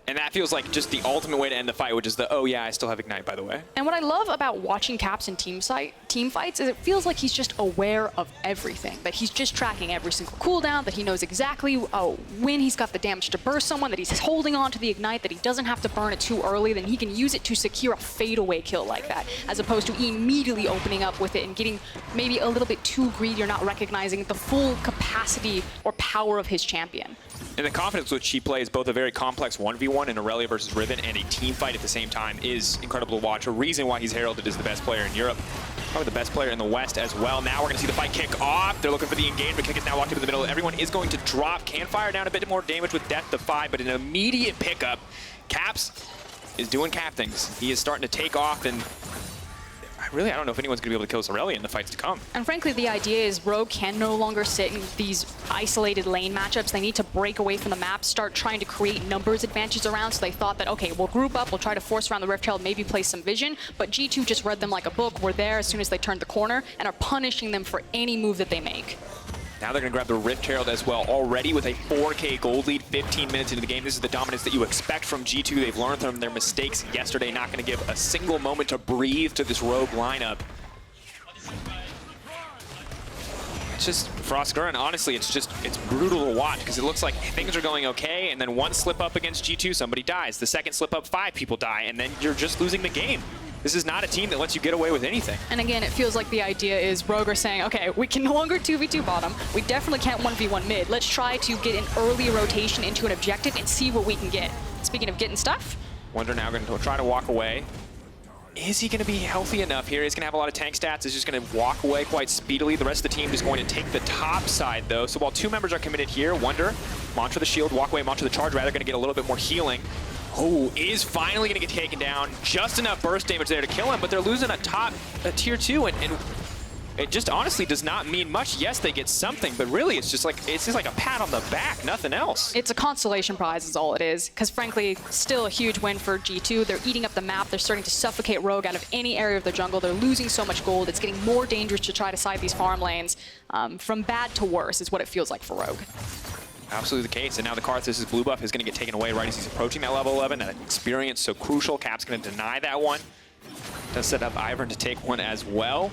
And that feels like just the ultimate way to end the fight, which is the, oh yeah, I still have Ignite, by the way. And what I love about watching Caps in team fights is it feels like he's just aware of everything. That he's just tracking every single cooldown, that he knows exactly when he's got the damage to burst someone, that he's holding on to the Ignite, that he doesn't have to burn it too early, then he can use it to secure a fadeaway kill like that, as opposed to immediately opening up with it and getting maybe a little bit too greedy or not recognizing the full capacity or power of his champion. And the confidence which he plays both a very complex 1v1 in Irelia versus Riven and a team fight at the same time is incredible to watch. A reason why he's heralded as the best player in Europe. Probably the best player in the West as well. Now we're going to see the fight kick off. They're looking for the engagement. Kikis now locked into the middle. Everyone is going to drop. Can fire down a bit more damage with Death Defy, but an immediate pickup. Caps is doing Cap things. He is starting to take off, and I don't know if anyone's going to be able to kill this Irelia in the fights to come. And frankly, the idea is Rogue can no longer sit in these isolated lane matchups. They need to break away from the map, start trying to create numbers advantages around. So they thought that, okay, we'll group up, we'll try to force around the Rift Herald, maybe play some vision. But G2 just read them like a book. We're there as soon as they turned the corner and are punishing them for any move that they make. Now they're going to grab the Rift Herald as well, already with a 4K gold lead 15 minutes into the game. This is the dominance that you expect from G2. They've learned from their mistakes yesterday, not going to give a single moment to breathe to this Rogue lineup. It's just Froskurinn, honestly, it's brutal to watch because it looks like things are going okay, and then one slip up against G2, somebody dies. The second slip up, 5 people die, and then you're just losing the game. This is not a team that lets you get away with anything. And again, it feels like the idea is Rogue are saying, okay, we can no longer 2v2 bottom. We definitely can't 1v1 mid. Let's try to get an early rotation into an objective and see what we can get. Speaking of getting stuff. Wunder now going to try to walk away. Is he going to be healthy enough here? He's going to have a lot of tank stats. He's just going to walk away quite speedily. The rest of the team is going to take the top side, though. So while 2 members are committed here, Wunder, Mantra the shield, walk away, Mantra the charge, rather going to get a little bit more healing. Oh, is finally going to get taken down. Just enough burst damage there to kill him, but they're losing a tier 2, and it just honestly does not mean much. Yes, they get something, but really it's just like a pat on the back, nothing else. It's a consolation prize is all it is, because frankly, still a huge win for G2. They're eating up the map. They're starting to suffocate Rogue out of any area of their jungle. They're losing so much gold. It's getting more dangerous to try to side these farm lanes. From bad to worse is what it feels like for Rogue. Absolutely the case, and now the Karthus' blue buff is going to get taken away right as he's approaching that level 11. That experience so crucial. Cap's going to deny that one. Does set up Ivern to take one as well.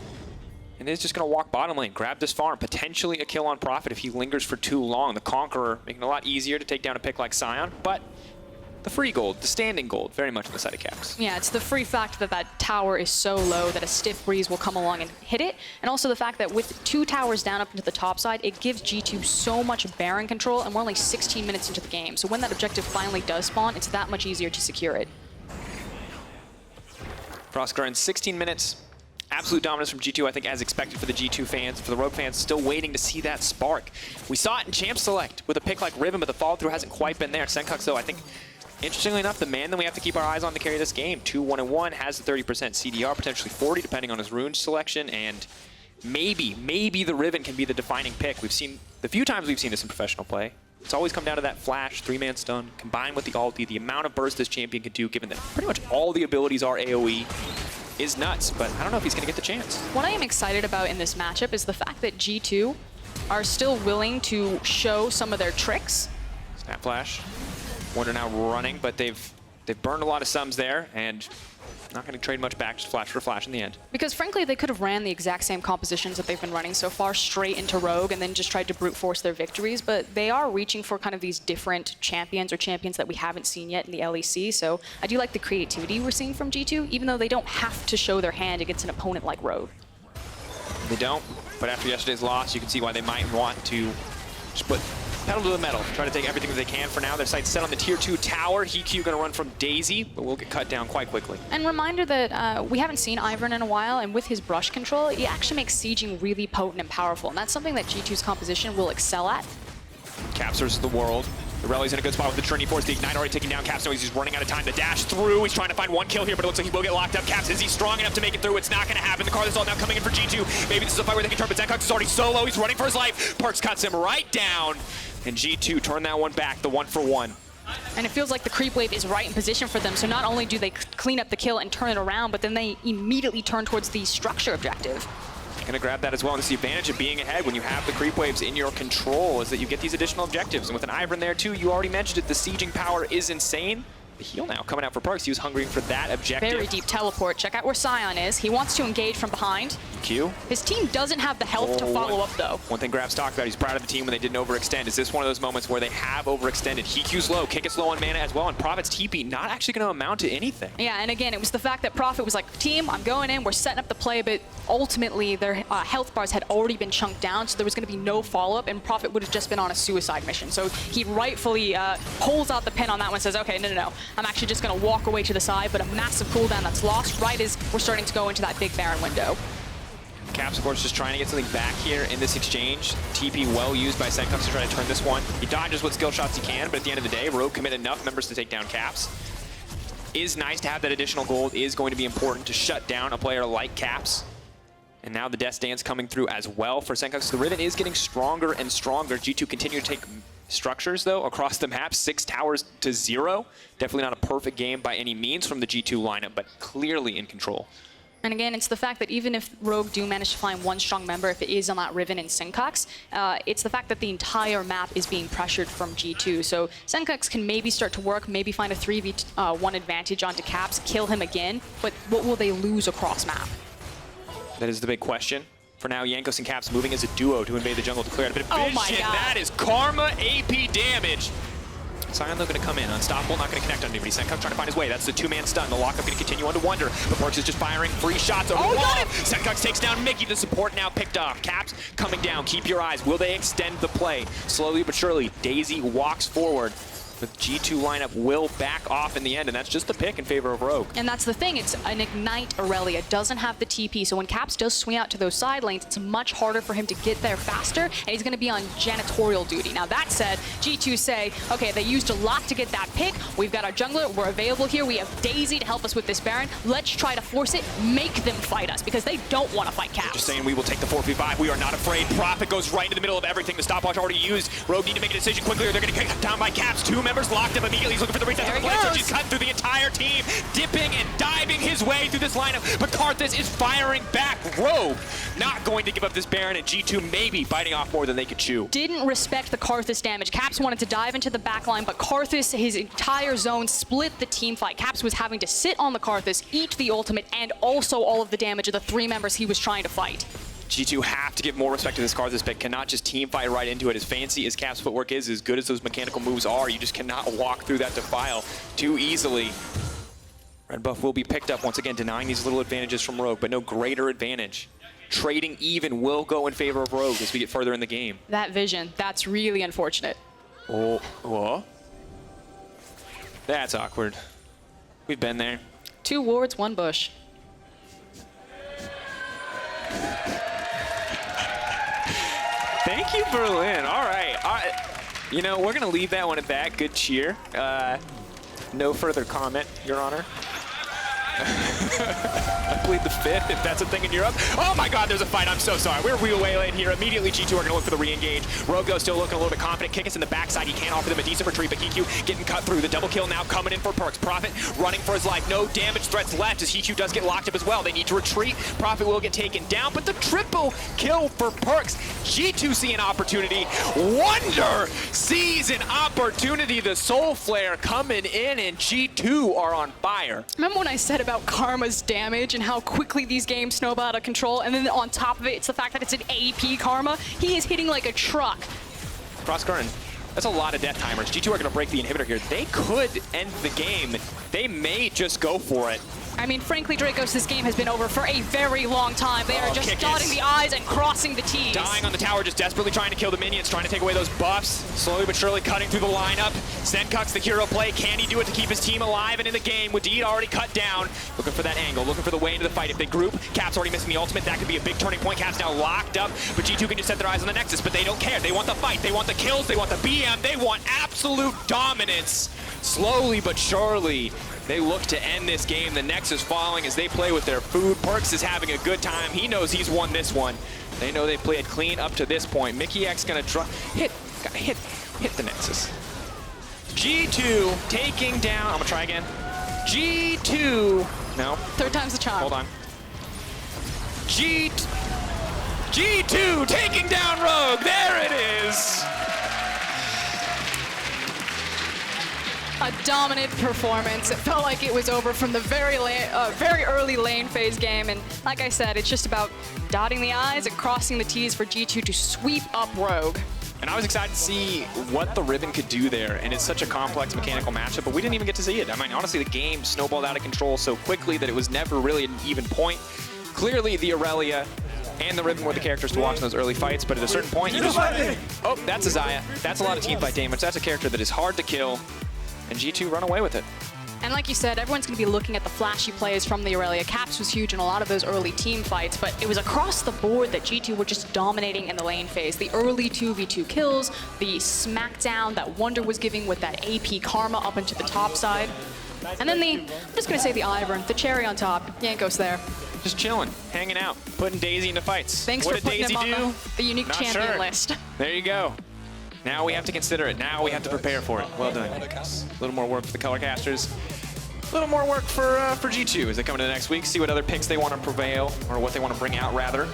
And is just going to walk bottom lane, grab this farm, potentially a kill on Prophet if he lingers for too long. The Conqueror making it a lot easier to take down a pick like Sion, but the free gold, the standing gold, very much on the side of Caps. Yeah, it's the free fact that that tower is so low that a stiff breeze will come along and hit it. And also the fact that with 2 towers down up into the top side, it gives G2 so much Baron control, and we're only 16 minutes into the game. So when that objective finally does spawn, it's that much easier to secure it. Froskurinn, 16 minutes. Absolute dominance from G2, I think, as expected for the G2 fans. For the Rogue fans, still waiting to see that spark. We saw it in Champ Select with a pick like Riven, but the follow-through hasn't quite been there. Sencux, though, I think, interestingly enough, the man that we have to keep our eyes on to carry this game. 2-1-1, has the 30% CDR, potentially 40, depending on his rune selection, and maybe the Riven can be the defining pick. We've seen, the few times we've seen this in professional play, it's always come down to that flash, 3-man stun, combined with the ulti, the amount of burst this champion can do, given that pretty much all the abilities are AoE, is nuts, but I don't know if he's going to get the chance. What I am excited about in this matchup is the fact that G2 are still willing to show some of their tricks. Snap flash. Wunder now running, but they've burned a lot of sums there, and not going to trade much back, just flash for flash in the end. Because frankly, they could have ran the exact same compositions that they've been running so far straight into Rogue and then just tried to brute force their victories, but they are reaching for kind of these different champions or champions that we haven't seen yet in the LEC, so I do like the creativity we're seeing from G2, even though they don't have to show their hand against an opponent like Rogue. They don't, but after yesterday's loss, you can see why they might want to just put pedal to the metal, try to take everything that they can for now. Their sights set on the tier 2 tower. HeaQ going to run from Daisy, but will get cut down quite quickly. And reminder that we haven't seen Ivern in a while, and with his brush control, he actually makes sieging really potent and powerful, and that's something that G2's composition will excel at. Caps versus the world. Irelia's in a good spot with the Trinity Force. The Ignite already taking down Caps. So he's running out of time to dash through. He's trying to find one kill here, but it looks like he will get locked up. Caps, is he strong enough to make it through? It's not going to happen. The Karthus all now coming in for G2. Maybe this is a fight where they can turn, but Sencux is already solo. He's running for his life. Perkz cuts him right down. And G2 turn that one back, the 1-for-1. And it feels like the creep wave is right in position for them. So not only do they clean up the kill and turn it around, but then they immediately turn towards the structure objective. Gonna grab that as well. And it's the advantage of being ahead when you have the creep waves in your control is that you get these additional objectives. And with an Ivern there too, you already mentioned it, the sieging power is insane. The heal now coming out for Perkz. He was hungering for that objective. Very deep teleport. Check out where Sion is. He wants to engage from behind. Q. His team doesn't have the health to follow up, though. One thing Grabbz talked about, he's proud of the team when they didn't overextend. Is this one of those moments where they have overextended? HeaQ's low, Kikis low on mana as well, and Prophet's TP not actually going to amount to anything. Yeah, and again, it was the fact that Prophet was like, team, I'm going in, we're setting up the play, but ultimately their health bars had already been chunked down, so there was going to be no follow-up, and Prophet would have just been on a suicide mission. So he rightfully pulls out the pin on that one and says, okay, no, I'm actually just going to walk away to the side, but a massive cooldown that's lost right as we're starting to go into that big Baron window. Caps, of course, just trying to get something back here in this exchange. TP well used by Sencux to try to turn this one. He dodges what skill shots he can, but at the end of the day, Rogue commit enough members to take down Caps. Is nice to have that additional gold, is going to be important to shut down a player like Caps. And now the Death Dance coming through as well for Sencux. The Riven is getting stronger and stronger. G2 continue to take structures, though, across the map. 6 towers to 0. Definitely not a perfect game by any means from the G2 lineup, but clearly in control. And again, it's the fact that even if Rogue do manage to find one strong member, if it is on that Riven and Sencux, it's the fact that the entire map is being pressured from G2. So Sencux can maybe start to work, maybe find a 3v1 advantage onto Caps, kill him again, but what will they lose across map? That is the big question. For now, Jankos and Caps moving as a duo to invade the jungle to clear out a bit of vision. Oh my God. That is Karma AP damage. Sion, though, going to come in. Unstoppable, not going to connect on anybody. Sencux trying to find his way. That's the 2-man stun. The lockup going to continue onto Wunder. But Perkz is just firing free shots over the wall. Sencux takes down Mikyx. The support now picked off. Caps coming down. Keep your eyes. Will they extend the play? Slowly but surely, Daisy walks forward. The G2 lineup will back off in the end, and that's just the pick in favor of Rogue. And that's the thing, it's an Ignite Irelia, doesn't have the TP, so when Caps does swing out to those side lanes, it's much harder for him to get there faster, and he's going to be on janitorial duty. Now that said, G2 say, okay, they used a lot to get that pick, we've got our jungler, we're available here, we have Daisy to help us with this Baron, let's try to force it, make them fight us, because they don't want to fight Caps. Just saying we will take the 4v5, we are not afraid. Prophet goes right into the middle of everything, the stopwatch already used. Rogue need to make a decision quickly, or they're going to get down by Caps. 2 members locked up immediately. He's looking for the reset of the play, so she's cutting through the entire team, dipping and diving his way through this lineup. But Karthus is firing back. Rogue not going to give up this Baron, and G2 maybe biting off more than they could chew. Didn't respect the Karthus damage. Caps wanted to dive into the backline, but Karthus, his entire zone, split the team fight. Caps was having to sit on the Karthus, eat the ultimate, and also all of the damage of the 3 members he was trying to fight. G2 have to give more respect to this Karthus pick, cannot just team fight right into it. As fancy as Cap's footwork is, as good as those mechanical moves are, you just cannot walk through that defile too easily. Red buff will be picked up once again, denying these little advantages from Rogue, but no greater advantage. Trading even will go in favor of Rogue as we get further in the game. That vision, that's really unfortunate. Oh, what? That's awkward. We've been there. 2 wards, 1 bush. Thank you, Berlin. All right. You know, we're going to leave that one at that. Good cheer. No further comment, Your Honor. I plead the 5th, if that's a thing in Europe. Oh my God, there's a fight. I'm so sorry. We're waylaying here. Immediately, G2 are going to look for the re-engage. Rogue, though, still looking a little bit confident. Kikis in the backside. He can't offer them a decent retreat, but HeaQ getting cut through. The double kill now coming in for Perkz. Prophet running for his life. No damage threats left as HeaQ does get locked up as well. They need to retreat. Prophet will get taken down, but the triple kill for Perkz. G2 see an opportunity. Wunder sees an opportunity. The Soul Flare coming in, and G2 are on fire. Remember when I said about Karma's damage and how quickly these games snowball out of control, and then on top of it, it's the fact that it's an AP Karma. He is hitting like a truck. Froskurinn, that's a lot of death timers. G2 are going to break the inhibitor here. They could end the game. They may just go for it. I mean, frankly, Drakos, this game has been over for a very long time. They are just Kikis. dotting the I's and crossing the T's. Dying on the tower, just desperately trying to kill the minions, trying to take away those buffs. Slowly but surely cutting through the lineup. Sencux, the hero play. Can he do it to keep his team alive and in the game? Wadid already cut down. Looking for that angle, looking for the way into the fight. If they group, Cap's already missing the ultimate. That could be a big turning point. Cap's now locked up, but G2 can just set their eyes on the Nexus, but they don't care. They want the fight. They want the kills. They want the BM. They want absolute dominance. Slowly but surely, they look to end this game. The Nexus falling as they play with their food. Perkz is having a good time. He knows he's won this one. They know they played clean up to this point. Mikyx gonna hit the Nexus. G2 taking down, I'm gonna try again. G2, no. Third time's the charm. Hold on. G2 taking down Rogue, there it is. A dominant performance. It felt like it was over from the very early lane phase game. And like I said, it's just about dotting the I's and crossing the T's for G2 to sweep up Rogue. And I was excited to see what the Riven could do there. And it's such a complex mechanical matchup, but we didn't even get to see it. I mean, honestly, the game snowballed out of control so quickly that it was never really an even point. Clearly, the Irelia and the Riven were the characters to watch in those early fights, but at a certain point, you just... Oh, that's a Xayah. That's a lot of teamfight damage. That's a character that is hard to kill. And G2 run away with it. And like you said, everyone's going to be looking at the flashy plays from the Irelia. Caps was huge in a lot of those early team fights, but it was across the board that G2 were just dominating in the lane phase. The early 2v2 kills, the smackdown that Wunder was giving with that AP karma up into the top side. And then I'm just going to say the Ivern, the cherry on top, Jankos there. Just chilling, hanging out, putting Daisy into fights. Thanks what for did putting Daisy him on do? the unique Not champion sure. list. There you go. Now we have to consider it. Now we have to prepare for it. Well done. A little more work for the color casters. A little more work for G2 as they come into the next week. See what other picks they want to prevail, or what they want to bring out rather.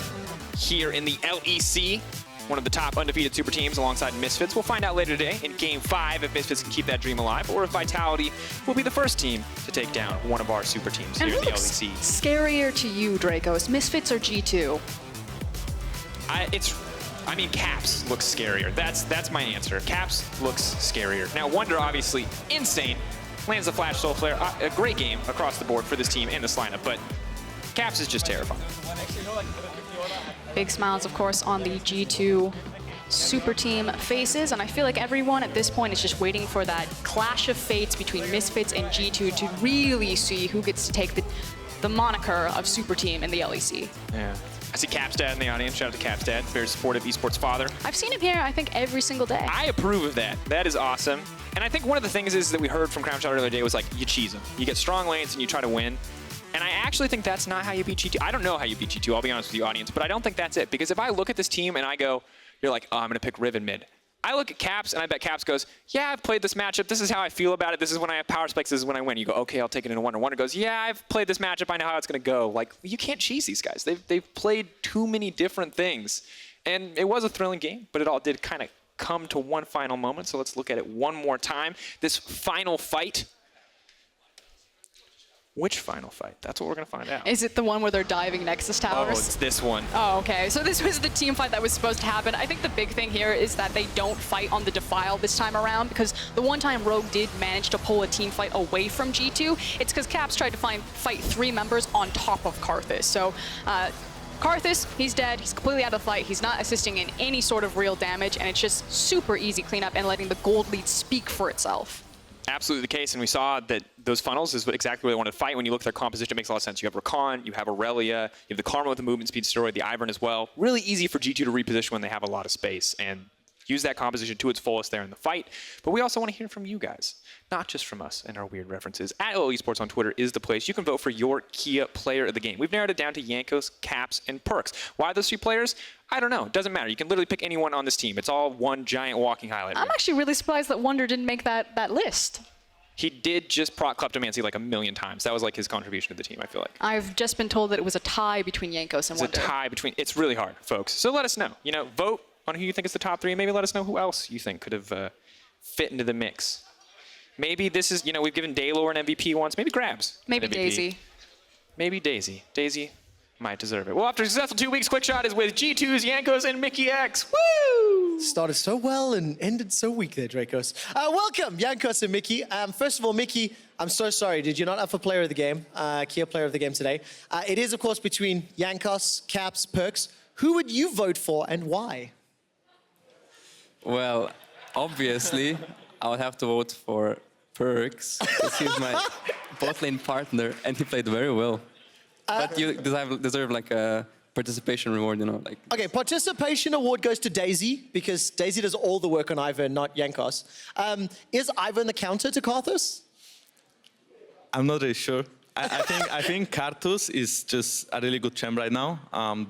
Here in the LEC, one of the top undefeated super teams alongside Misfits. We'll find out later today in Game 5 if Misfits can keep that dream alive, or if Vitality will be the first team to take down one of our super teams And here in who the looks LEC. scarier to you, Drakos, Misfits or G2? I mean, Caps looks scarier. That's my answer. Caps looks scarier. Now, Wunder, obviously, insane. Lands the Flash Soul Flare. A great game across the board for this team and this lineup, but Caps is just terrifying. Big smiles, of course, on the G2 super team faces, and I feel like everyone at this point is just waiting for that clash of fates between Misfits and G2 to really see who gets to take the moniker of super team in the LEC. Yeah. I see Cap's dad in the audience. Shout out to Cap's dad, very supportive esports father. I've seen him here, I think, every single day. I approve of that. That is awesome. And I think one of the things is that we heard from Crownshot earlier today was like, you cheese them. You get strong lanes and you try to win. And I actually think that's not how you beat G2. I don't know how you beat G2, I'll be honest with you, audience, but I don't think that's it. Because if I look at this team and I go, you're like, oh, I'm going to pick Riven mid. I look at Caps and I bet Caps goes, yeah, I've played this matchup. This is how I feel about it. This is when I have power spikes. This is when I win. You go, okay, I'll take it into Wunder. Wunder goes, yeah, I've played this matchup. I know how it's going to go. Like, you can't cheese these guys. They've played too many different things. And it was a thrilling game, but it all did kind of come to one final moment. So let's look at it one more time. This final fight. Which final fight? That's what we're going to find out. Is it the one where they're diving Nexus towers? Oh, it's this one. Oh, okay. So this was the team fight that was supposed to happen. I think the big thing here is that they don't fight on the Defile this time around, because the one time Rogue did manage to pull a team fight away from G2, it's because Caps tried to fight 3 members on top of Karthus. So Karthus, he's dead. He's completely out of the fight. He's not assisting in any sort of real damage, and it's just super easy cleanup and letting the gold lead speak for itself. Absolutely the case, and we saw that those funnels is exactly what they wanted to fight. When you look at their composition, it makes a lot of sense. You have Rakan, you have Irelia, you have the Karma with the movement speed steroid, the Ivern as well. Really easy for G2 to reposition when they have a lot of space and use that composition to its fullest there in the fight. But we also want to hear from you guys, not just from us and our weird references. At LEC Sports on Twitter is the place. You can vote for your Kia player of the game. We've narrowed it down to Jankos, Caps, and Perkz. Why those 3 players? I don't know. It doesn't matter. You can literally pick anyone on this team. It's all one giant walking highlight reel. I'm actually really surprised that Wunder didn't make that list. He did just proc Kleptomancy like 1,000,000 times. That was like his contribution to the team, I feel like. I've just been told that it was a tie between Jankos and Wunder. It's a tie between, it's really hard, folks. So let us know. You know, vote on who you think is the top 3. Maybe let us know who else you think could have fit into the mix. Maybe this is, you know, we've given Daylor an MVP once. Maybe Grabbz. Maybe MVP. Daisy. Maybe Daisy. Daisy might deserve it. Well, after a successful 2 weeks, Quickshot is with G2's Jankos and Mikyx. Woo! Started so well and ended so weak there, Drakos. Welcome, Jankos and Mikyx. First of all, Mikyx, I'm so sorry. Did you not have for player of the game, key player of the game today? It is, of course, between Jankos, Caps, Perkz. Who would you vote for and why? Well, obviously, I would have to vote for Perkz, because he's my bot lane partner, and he played very well. But you deserve like a participation reward, you know. Like. Okay, participation award goes to Daisy, because Daisy does all the work on Ivern, not Jankos. Is Ivern the counter to Karthus? I'm not really sure. I think Karthus is just a really good champ right now,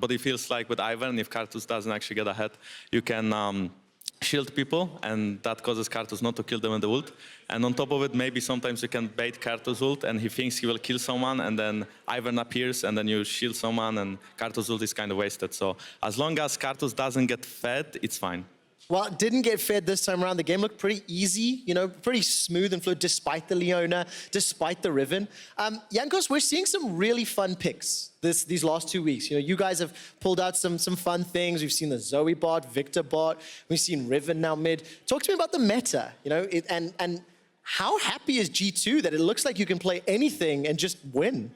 but it feels like with Ivern, if Karthus doesn't actually get ahead, you can shield people, and that causes Karthus not to kill them in the ult. And on top of it, maybe sometimes you can bait Karthus ult, and he thinks he will kill someone, and then Ivern appears, and then you shield someone, and Karthus ult is kind of wasted. So as long as Karthus doesn't get fed, it's fine. Well, it didn't get fed this time around. The game looked pretty easy, you know, pretty smooth and fluid despite the Leona, despite the Riven. Jankos, we're seeing some really fun picks these last 2 weeks. You know, you guys have pulled out some fun things. We've seen the Zoe bot, Victor bot. We've seen Riven now mid. Talk to me about the meta, you know, and how happy is G2 that it looks like you can play anything and just win?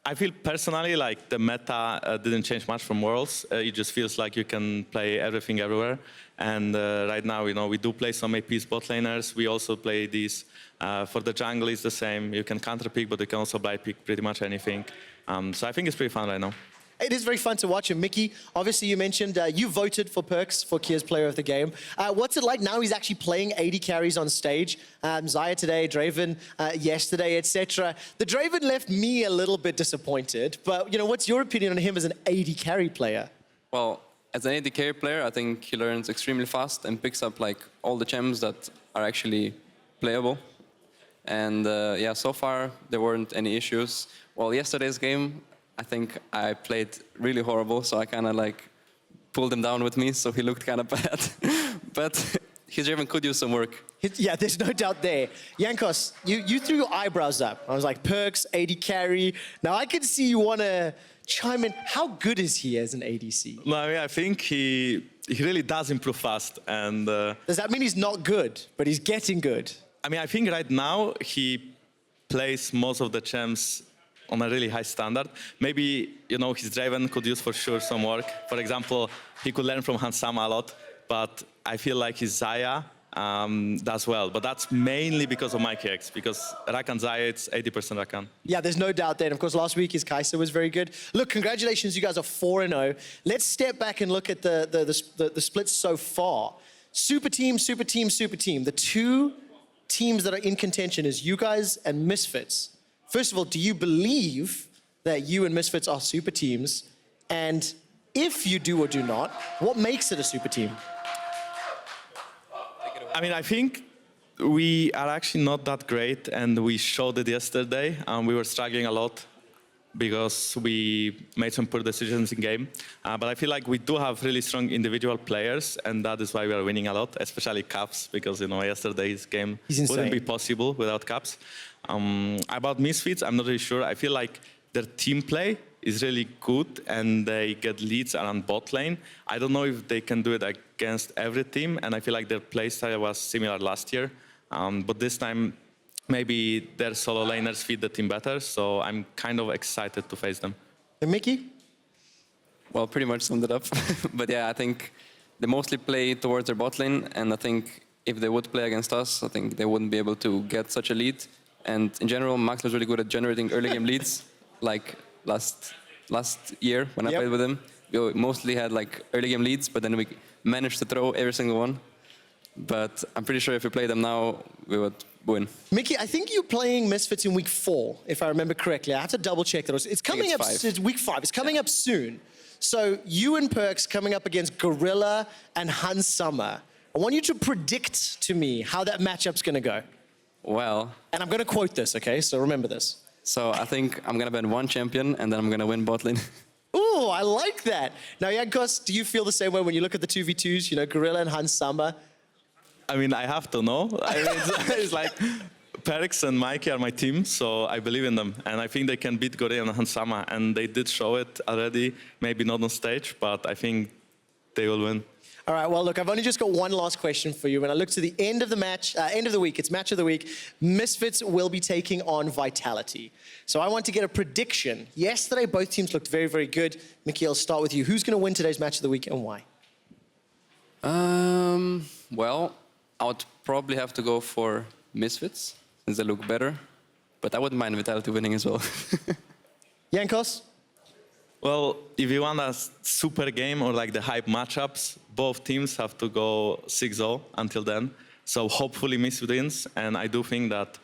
I feel personally like the meta didn't change much from Worlds. It just feels like you can play everything everywhere. And right now, you know, we do play some APs bot laners. We also play these. For the jungle, it's the same. You can counter pick, but you can also blind pick pretty much anything. So I think it's pretty fun right now. It is very fun to watch. And Mikyx, obviously you mentioned you voted for Perkz for Kia's player of the game. What's it like now he's actually playing AD carries on stage? Xayah today, Draven yesterday, etc. The Draven left me a little bit disappointed, but you know, what's your opinion on him as an AD carry player? Well, as an AD carry player, I think he learns extremely fast and picks up like all the champs that are actually playable. And yeah, so far there weren't any issues. Well, yesterday's game, I think I played really horrible, so I kind of like pulled him down with me, so he looked kind of bad. But his Riven could use some work. Yeah, there's no doubt there. Jankos, you threw your eyebrows up. I was like, Perkz, AD carry. Now I can see you want to chime in. How good is he as an ADC? No, I mean, I think he really does improve fast. And does that mean he's not good, but he's getting good? I mean, I think right now he plays most of the champs on a really high standard. Maybe, you know, his Draven could use for sure some work. For example, he could learn from Hansama a lot, but I feel like his Xayah does well. But that's mainly because of Mikyx, because Rakan Xayah, it's 80% Rakan. Yeah, there's no doubt there. And of course, last week his Kai'Sa was very good. Look, congratulations, you guys are 4-0. Let's step back and look at the splits so far. Super team, super team, super team. The two teams that are in contention is you guys and Misfits. First of all, do you believe that you and Misfits are super teams? And if you do or do not, what makes it a super team? I mean, I think we are actually not that great, and we showed it yesterday. We were struggling a lot because we made some poor decisions in game. But I feel like we do have really strong individual players, and that is why we are winning a lot, especially Caps, because, you know, yesterday's game wouldn't be possible without Caps. About Misfits, I'm not really sure. I feel like their team play is really good, and they get leads around bot lane. I don't know if they can do it against every team, and I feel like their playstyle was similar last year. But this time, maybe their solo laners feed the team better, so I'm kind of excited to face them. And Mikyx? Well, pretty much summed it up. But yeah, I think they mostly play towards their bot lane, and I think if they would play against us, I think they wouldn't be able to get such a lead. And in general, Max was really good at generating early game leads, like last year when I played with him. We mostly had like early game leads, but then we managed to throw every single one. But I'm pretty sure if we play them now, we would win. Mikyx, I think you're playing Misfits in week 4, if I remember correctly. I have to double check that. It's coming up, it's week 5. It's coming up soon. So you and Perkz coming up against Gorilla and Hansama. I want you to predict to me how that matchup's going to go. Well. And I'm going to quote this, okay? So remember this. So I think I'm going to ban one champion, and then I'm going to win bot lane. Ooh, I like that. Now, Jankos, do you feel the same way when you look at the 2v2s, you know, Gorilla and Hansama? I mean, I have to know. I mean, it's like Perkz and Mikyx are my team, so I believe in them. And I think they can beat Gorilla and Hansama, and they did show it already, maybe not on stage, but I think they will win. All right, well, look, I've only just got one last question for you. When I look to the end of the match, end of the week, it's match of the week, Misfits will be taking on Vitality. So I want to get a prediction. Yesterday, both teams looked very, very good. Mikyx, I'll start with you. Who's going to win today's match of the week and why? Well, I would probably have to go for Misfits, since they look better. But I wouldn't mind Vitality winning as well. Jankos? Well, if you want a super game or like the hype matchups, both teams have to go 6-0 until then. So hopefully Misfits wins, and I do think that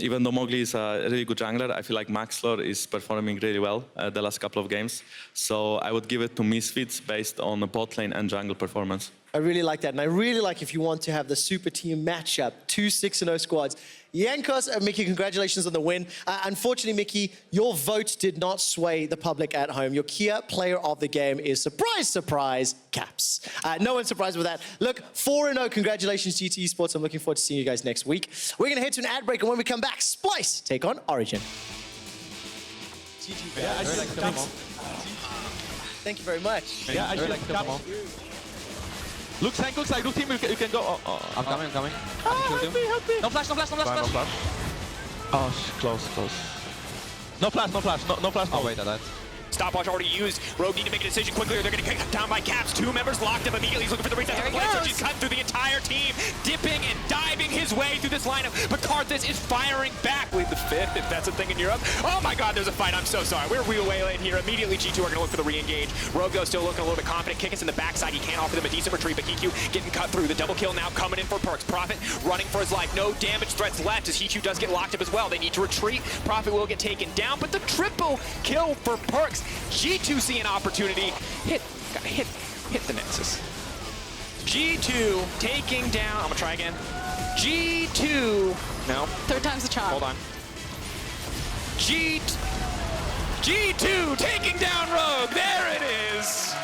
even though Mowgli is a really good jungler, I feel like Maxlor is performing really well the last couple of games. So I would give it to Misfits based on the bot lane and jungle performance. I really like that, and I really like if you want to have the super team matchup, 2 6-0 squads. Jankos and Mikyx, congratulations on the win. Unfortunately, Mikyx, your vote did not sway the public at home. Your Kia player of the game is, surprise, surprise, Caps. No one's surprised with that. Look, 4-0, congratulations G2 Esports. I'm looking forward to seeing you guys next week. We're going to head to an ad break, and when we come back, Splice take on Origin. Yeah, I should like come on. Thank you very much. Yeah, I should like come on. Look, Sencux, I do team, you can go. I'm coming. Help me. No flash. No flash. Oh, close. No flash. Oh, wait, I died. Stopwatch already used. Rogue need to make a decision quickly or they're going to get cut down by Caps. 2 members locked up immediately. He's looking for the reset of the play, so she's cut through the entire team, dipping and diving his way through this lineup. But Karthus is firing back. Lead the 5th, if that's a thing in Europe. Oh my god, there's a fight. I'm so sorry. We're waylaying here. Immediately, G2 are going to look for the re-engage. Rogue still looking a little bit confident. Kikis in the backside. He can't offer them a decent retreat, but HeaQ getting cut through. The double kill now coming in for Perkz. Prophet running for his life. No damage threats left as HeaQ does get locked up as well. They need to retreat. Prophet will get taken down, but the triple kill for Perkz. G2 see an opportunity. Hit the Nexus. G2 taking down, I'm gonna try again. G2, no. 3rd time's the charm. Hold on. G2 taking down Rogue, there it is.